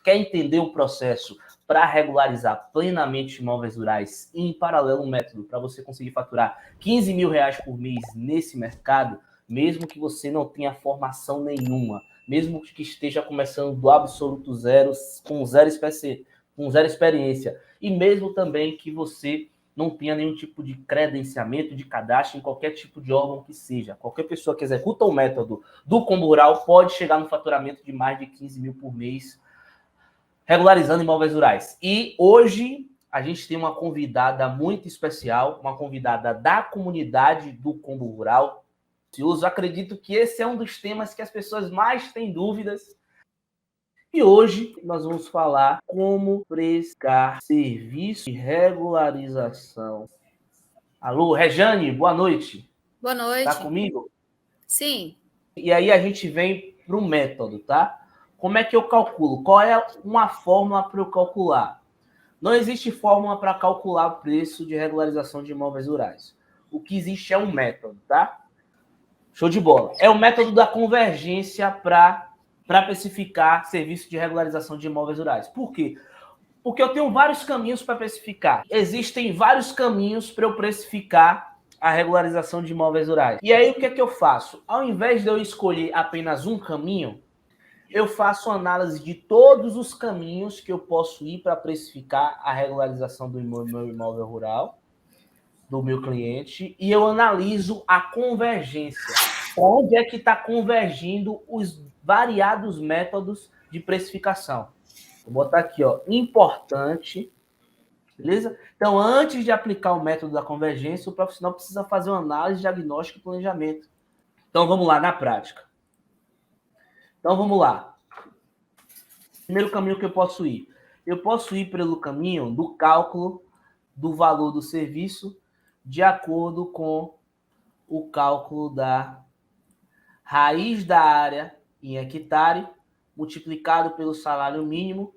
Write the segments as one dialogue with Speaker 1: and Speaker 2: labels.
Speaker 1: quer entender o processo para regularizar plenamente imóveis rurais e, em paralelo, um método para você conseguir faturar R$ 15 mil por mês nesse mercado, mesmo que você não tenha formação nenhuma, mesmo que esteja começando do absoluto zero, com zero experiência, e mesmo também que você não tenha nenhum tipo de credenciamento, de cadastro em qualquer tipo de órgão que seja. Qualquer pessoa que executa o método do Combo Rural pode chegar no faturamento de mais de 15 mil por mês, regularizando imóveis rurais. E hoje a gente tem uma convidada muito especial, uma convidada da comunidade do Combo Rural. Eu acredito que esse é um dos temas que as pessoas mais têm dúvidas. E hoje nós vamos falar como prestar serviço de regularização. Alô, Rejane, boa noite.
Speaker 2: Boa noite.
Speaker 1: Tá comigo?
Speaker 2: Sim.
Speaker 1: E aí a gente vem para o método, tá? Como é que eu calculo? Qual é uma fórmula para eu calcular? Não existe fórmula para calcular o preço de regularização de imóveis rurais. O que existe é um método, tá? Show de bola. É o método da convergência para precificar serviço de regularização de imóveis rurais. Por quê? Porque eu tenho vários caminhos para precificar. Existem vários caminhos para eu precificar a regularização de imóveis rurais. E aí, o que é que eu faço? Ao invés de eu escolher apenas um caminho, eu faço análise de todos os caminhos que eu posso ir para precificar a regularização do meu imóvel rural, do meu cliente, e eu analiso a convergência. Onde é que está convergindo os variados métodos de precificação? Vou botar aqui, ó, importante, beleza? Então, antes de aplicar o método da convergência, o profissional precisa fazer uma análise, diagnóstico e planejamento. Então, vamos lá, na prática. Então, vamos lá. Primeiro caminho que eu posso ir. Eu posso ir pelo caminho do cálculo do valor do serviço de acordo com o cálculo da raiz da área em hectare multiplicado pelo salário mínimo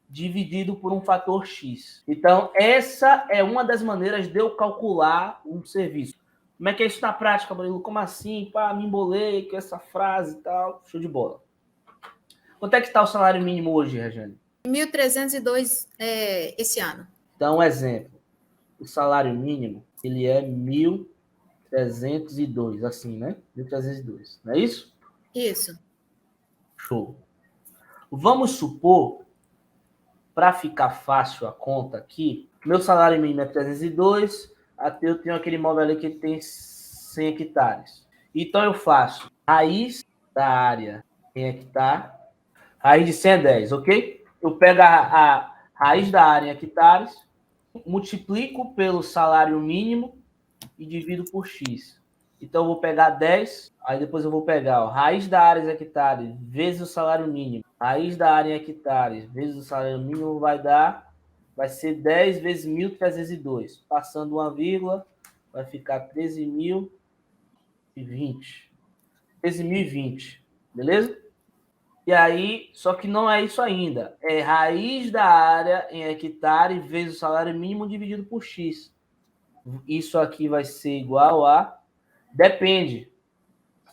Speaker 1: dividido por um fator X. Então, essa é uma das maneiras de eu calcular um serviço. Como é que é isso na prática, Murilo? Como assim? Pá, me embolei com essa frase e tal. Show de bola. Quanto é que está o salário mínimo hoje, Regiane?
Speaker 2: 1.302 esse ano.
Speaker 1: Então, um exemplo. O salário mínimo, ele é 1.302, assim, né? 1.302, não é isso?
Speaker 2: Isso.
Speaker 1: Show. Vamos supor, para ficar fácil a conta aqui, meu salário mínimo é 302, até eu tenho aquele imóvel ali que tem 100 hectares. Então, eu faço raiz da área em hectare, raiz de 100 é 10, ok? Eu pego a raiz da área em hectares, multiplico pelo salário mínimo e divido por X. Então, eu vou pegar 10, aí depois eu vou pegar a raiz da área em hectares vezes o salário mínimo. Raiz da área em hectares vezes o salário mínimo vai ser 10 vezes 1.302. Passando uma vírgula, vai ficar 13.020. 13.020, beleza? E aí, só que não é isso ainda. É raiz da área em hectare vezes o salário mínimo dividido por X. Isso aqui vai ser igual a... Depende. O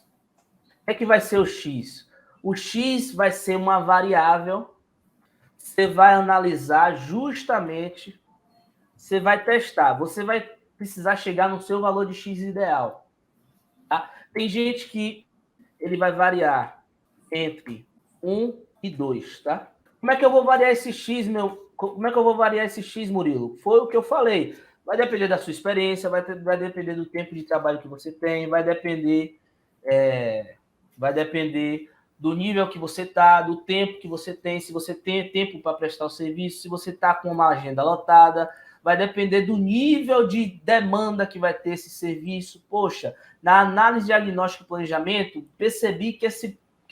Speaker 1: que é que vai ser o X? O X vai ser uma variável. Você vai analisar justamente, você vai testar. Você vai precisar chegar no seu valor de X ideal. Tá? Tem gente que ele vai variar entre 1 e 2, tá? Como é que eu vou variar esse X, Como é que eu vou variar esse X, Murilo? Foi o que eu falei. Vai depender da sua experiência, vai depender do tempo de trabalho que você tem, vai depender do nível que você está, do tempo que você tem, se você tem tempo para prestar o serviço, se você está com uma agenda lotada, vai depender do nível de demanda que vai ter esse serviço. Poxa, na análise diagnóstico e planejamento, percebi que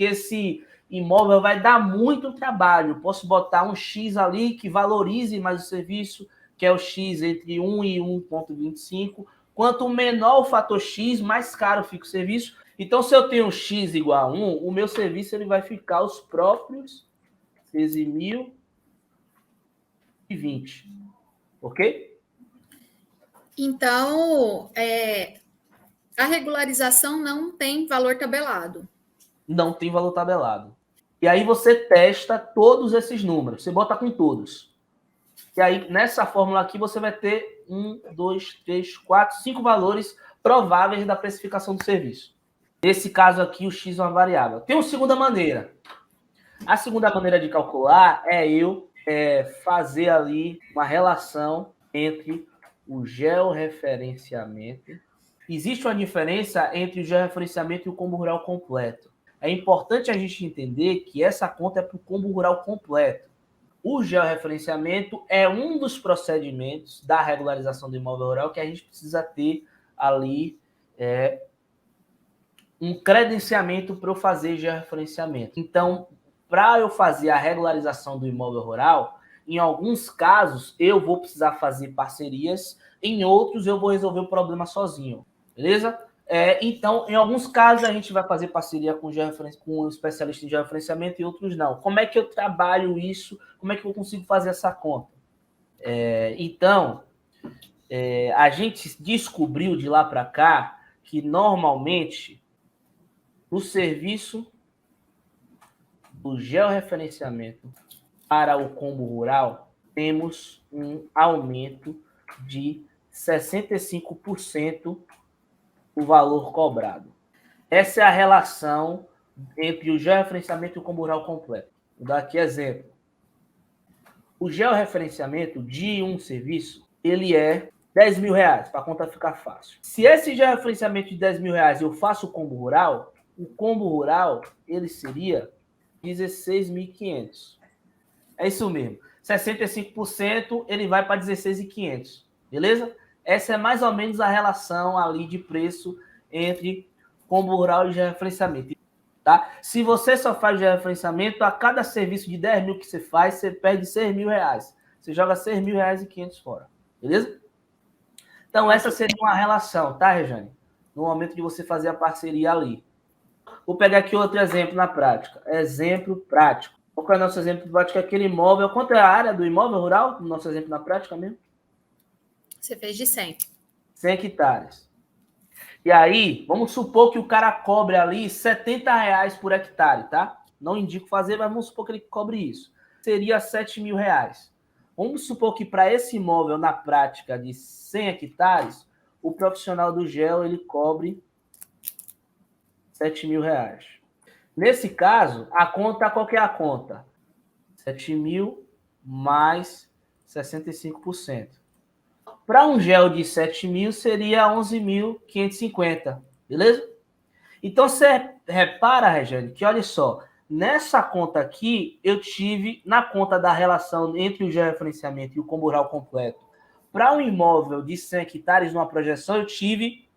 Speaker 1: esse imóvel vai dar muito trabalho. Posso botar um X ali que valorize mais o serviço, que é o X entre 1 e 1,25. Quanto menor o fator X, mais caro fica o serviço. Então, se eu tenho X igual a 1, o meu serviço ele vai ficar os próprios 13.020. Ok?
Speaker 2: Então, a regularização não tem valor tabelado.
Speaker 1: Não tem valor tabelado. E aí você testa todos esses números. Você bota com todos. E aí, nessa fórmula aqui, você vai ter 1, 2, 3, 4, 5 valores prováveis da precificação do serviço. Nesse caso aqui, o X é uma variável. Tem uma segunda maneira. A segunda maneira de calcular é eu fazer ali uma relação entre o georreferenciamento. Existe uma diferença entre o georreferenciamento e o combo rural completo. É importante a gente entender que essa conta é para o combo rural completo. O georreferenciamento é um dos procedimentos da regularização do imóvel rural que a gente precisa ter ali um credenciamento para eu fazer georreferenciamento. Então, para eu fazer a regularização do imóvel rural, em alguns casos eu vou precisar fazer parcerias, em outros eu vou resolver o problema sozinho, beleza? Então, em alguns casos a gente vai fazer parceria com um especialista em georreferenciamento e outros não. Como é que eu trabalho isso? Como é que eu consigo fazer essa conta? Então, a gente descobriu de lá para cá que normalmente o serviço do georreferenciamento para o combo rural temos um aumento de 65% o valor cobrado. Essa é a relação entre o georreferenciamento e o combo rural completo. Vou dar aqui exemplo. O georreferenciamento de um serviço, ele é R$10.000, para a conta ficar fácil. Se esse georreferenciamento de R$10.000 eu faço o combo rural, ele seria 16.500. É isso mesmo. 65% ele vai para 16.500. Beleza? Essa é mais ou menos a relação ali de preço entre combo rural e georreferenciamento. Tá? Se você só faz georreferenciamento, a cada serviço de 10 mil que você faz, você perde R$6.000. Você joga R$6.500 fora. Beleza? Então, essa seria uma relação, tá, Rejane? No momento de você fazer a parceria ali. Vou pegar aqui outro exemplo na prática. Exemplo prático. Qual é o nosso exemplo prático? Aquele imóvel. Quanto é a área do imóvel rural? No nosso exemplo na prática mesmo?
Speaker 2: Você fez de 100.
Speaker 1: 100 hectares. E aí, vamos supor que o cara cobre ali R$70 por hectare, tá? Não indico fazer, mas vamos supor que ele cobre isso. Seria R$7.000. Vamos supor que para esse imóvel, na prática, de 100 hectares, o profissional do GEO, ele cobre R$7.000. Nesse caso, a conta, qual que é a conta? 7.000 mais 65%. Para um gel de 7.000 seria 11.550, beleza? Então você repara, Regiane, que olha só, nessa conta aqui eu tive na conta da relação entre o georreferenciamento e o combo rural completo. Para um imóvel de 100 hectares numa projeção eu tive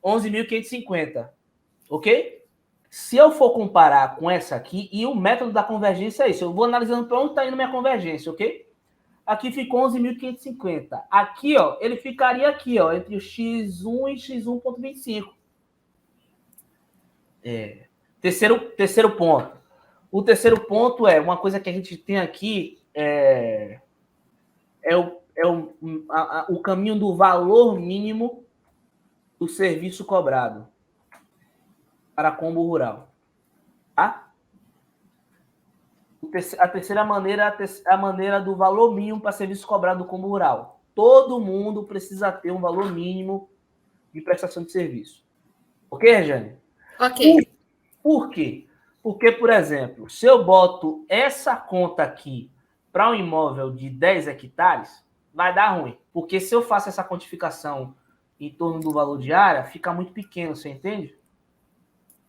Speaker 1: 11.550, ok? Se eu for comparar com essa aqui, e o método da convergência é isso, eu vou analisando para onde está indo minha convergência, ok? Aqui ficou 11.550. Aqui, ó, ele ficaria aqui, ó, entre o X1 e X1.25. Terceiro ponto. O terceiro ponto é uma coisa que a gente tem aqui, o caminho do valor mínimo do serviço cobrado para combo rural. Tá? A terceira maneira é a maneira do valor mínimo para serviço cobrado do combo rural. Todo mundo precisa ter um valor mínimo de prestação de serviço. Ok, Regiane?
Speaker 2: Ok.
Speaker 1: Por quê? Porque, por exemplo, se eu boto essa conta aqui para um imóvel de 10 hectares, vai dar ruim. Porque se eu faço essa quantificação em torno do valor de área, fica muito pequeno, você entende?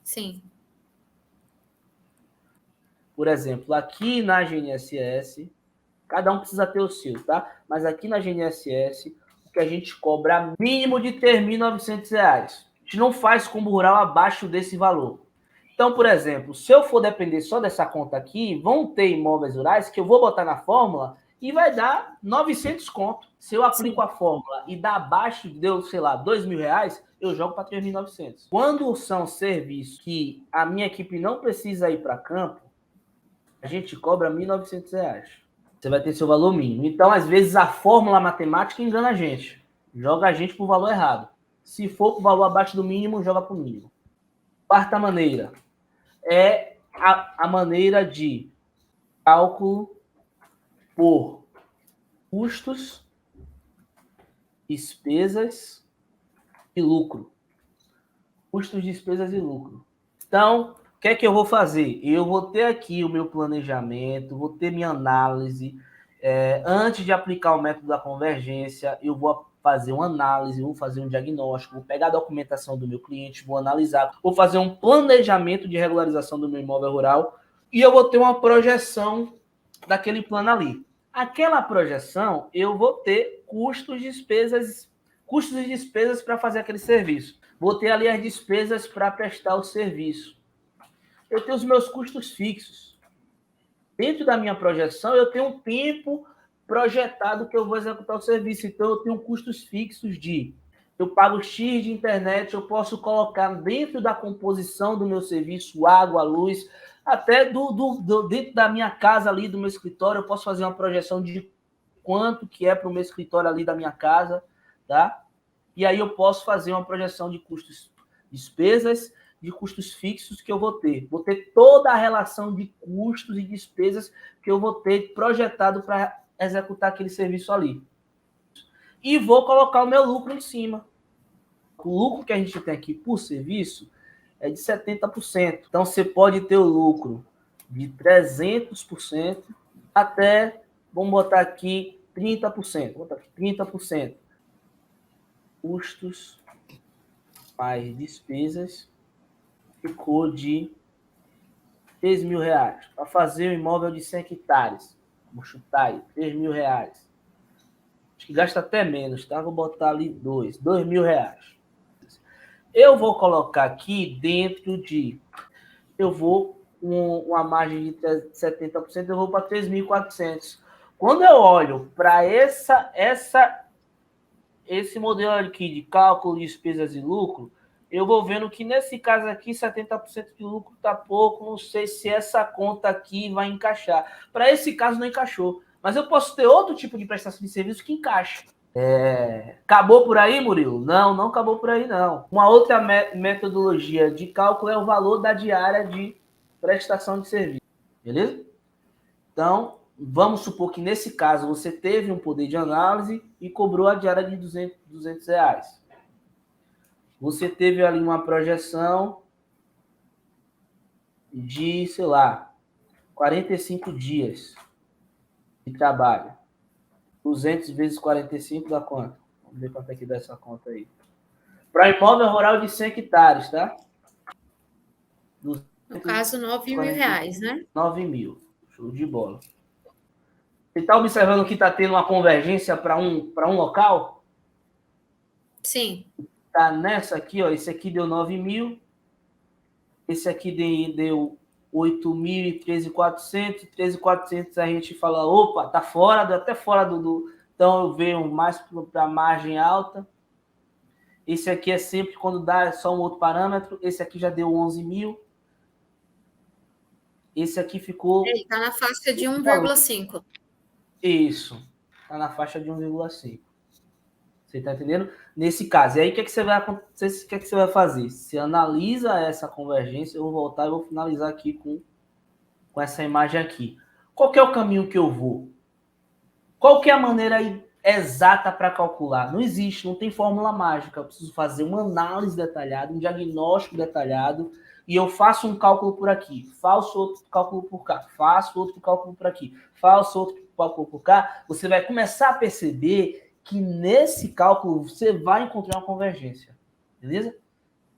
Speaker 2: Sim.
Speaker 1: Por exemplo, aqui na GNSS, cada um precisa ter o seu, tá? Mas aqui na GNSS, o que a gente cobra mínimo de R$3.900. A gente não faz combo rural abaixo desse valor. Então, por exemplo, se eu for depender só dessa conta aqui, vão ter imóveis rurais que eu vou botar na fórmula e vai dar 900 conto. Se eu aplico a fórmula e dá abaixo, deu, sei lá, R$2.000, eu jogo para 3.900. Quando são serviços que a minha equipe não precisa ir para campo, a gente cobra R$1.900. Você vai ter seu valor mínimo. Então, às vezes, a fórmula matemática engana a gente. Joga a gente para o valor errado. Se for para o valor abaixo do mínimo, joga para o mínimo. Quarta maneira é a maneira de cálculo por custos, despesas e lucro. Custos, despesas e lucro. Então, o que é que eu vou fazer? Eu vou ter aqui o meu planejamento, vou ter minha análise. Antes de aplicar o método da convergência, eu vou fazer uma análise, vou fazer um diagnóstico, vou pegar a documentação do meu cliente, vou analisar, vou fazer um planejamento de regularização do meu imóvel rural e eu vou ter uma projeção daquele plano ali. Aquela projeção, eu vou ter custos e despesas para fazer aquele serviço. Vou ter ali as despesas para prestar o serviço. Eu tenho os meus custos fixos. Dentro da minha projeção, eu tenho um tempo projetado que eu vou executar o serviço. Então, eu tenho custos fixos eu pago X de internet, eu posso colocar dentro da composição do meu serviço água, luz, até dentro da minha casa ali, do meu escritório, eu posso fazer uma projeção de quanto que é para o meu escritório ali da minha casa, tá? E aí eu posso fazer uma projeção de custos, despesas, de custos fixos que eu vou ter. Vou ter toda a relação de custos e despesas que eu vou ter projetado para executar aquele serviço ali. E vou colocar o meu lucro em cima. O lucro que a gente tem aqui por serviço é de 70%. Então, você pode ter o lucro de 300% até, vamos botar aqui, 30%. Vou botar aqui 30%. Custos mais despesas ficou de R$3.000. Para fazer um imóvel de 100 hectares. Vamos chutar aí, R$3.000. Acho que gasta até menos, tá? Vou botar ali R$2.000. Eu vou colocar aqui dentro de... Eu vou com uma margem de 70%, eu vou para 3.400. Quando eu olho para esse modelo aqui de cálculo de despesas e lucro, eu vou vendo que nesse caso aqui, 70% de lucro está pouco, não sei se essa conta aqui vai encaixar. Para esse caso não encaixou, mas eu posso ter outro tipo de prestação de serviço que encaixa. Acabou por aí, Murilo? Não, não acabou por aí, não. Uma outra metodologia de cálculo é o valor da diária de prestação de serviço. Beleza? Então, vamos supor que nesse caso você teve um poder de análise e cobrou a diária de R$200. Você teve ali uma projeção de, sei lá, 45 dias de trabalho. 200 vezes 45 dá quanto? Vamos ver quanto é que dá essa conta aí. Para imóvel rural de 100 hectares, tá?
Speaker 2: No caso, R$9.000, né?
Speaker 1: 9.000. Show de bola. Você está observando que está tendo uma convergência para um local?
Speaker 2: Sim.
Speaker 1: Tá nessa aqui, ó. Esse aqui deu 9.000. Esse aqui deu 8.000 e 13.400. 13.400 a gente fala, opa, tá fora, até fora do... Então eu venho mais para a margem alta. Esse aqui é sempre quando dá só um outro parâmetro. Esse aqui já deu 11.000. Esse aqui ficou...
Speaker 2: Ele está na faixa de 1,5.
Speaker 1: Isso. Está na faixa de 1,5. Você está entendendo? Nesse caso. E aí, o que, é que você vai acontecer? O que, é que você vai fazer? Você analisa essa convergência. Eu vou voltar e vou finalizar aqui com essa imagem aqui. Qual que é o caminho que eu vou? Qual que é a maneira exata para calcular? Não existe, não tem fórmula mágica. Eu preciso fazer uma análise detalhada, um diagnóstico detalhado, e eu faço um cálculo por aqui, faço outro cálculo por cá, faço outro cálculo por aqui, faço outro cálculo por cá. Você vai começar a perceber que nesse cálculo você vai encontrar uma convergência, beleza?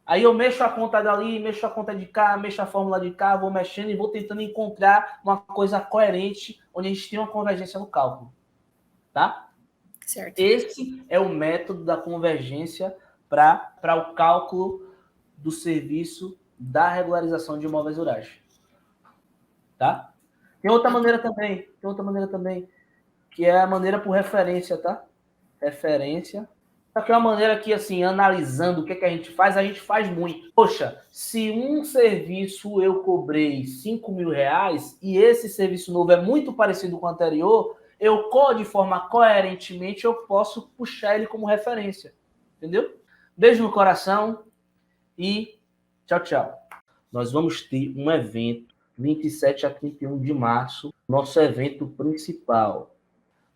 Speaker 1: Aí eu mexo a conta dali, mexo a conta de cá, mexo a fórmula de cá, vou mexendo e vou tentando encontrar uma coisa coerente onde a gente tem uma convergência no cálculo, tá?
Speaker 2: Certo.
Speaker 1: Esse é o método da convergência para o cálculo do serviço da regularização de imóveis rurais, tá? Tem outra maneira também, que é a maneira por referência, tá? Referência. Só que é uma maneira que, assim, analisando o que a gente faz muito. Poxa, se um serviço eu cobrei R$5.000 e esse serviço novo é muito parecido com o anterior, eu, de forma coerentemente, eu posso puxar ele como referência. Entendeu? Beijo no coração e tchau, tchau. Nós vamos ter um evento 27 a 31 de março, nosso evento principal,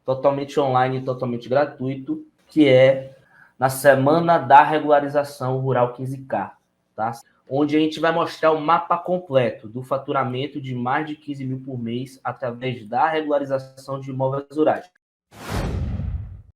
Speaker 1: totalmente online e totalmente gratuito, que é na Semana da Regularização Rural 15K, tá? Onde a gente vai mostrar o mapa completo do faturamento de mais de 15 mil por mês através da regularização de imóveis rurais.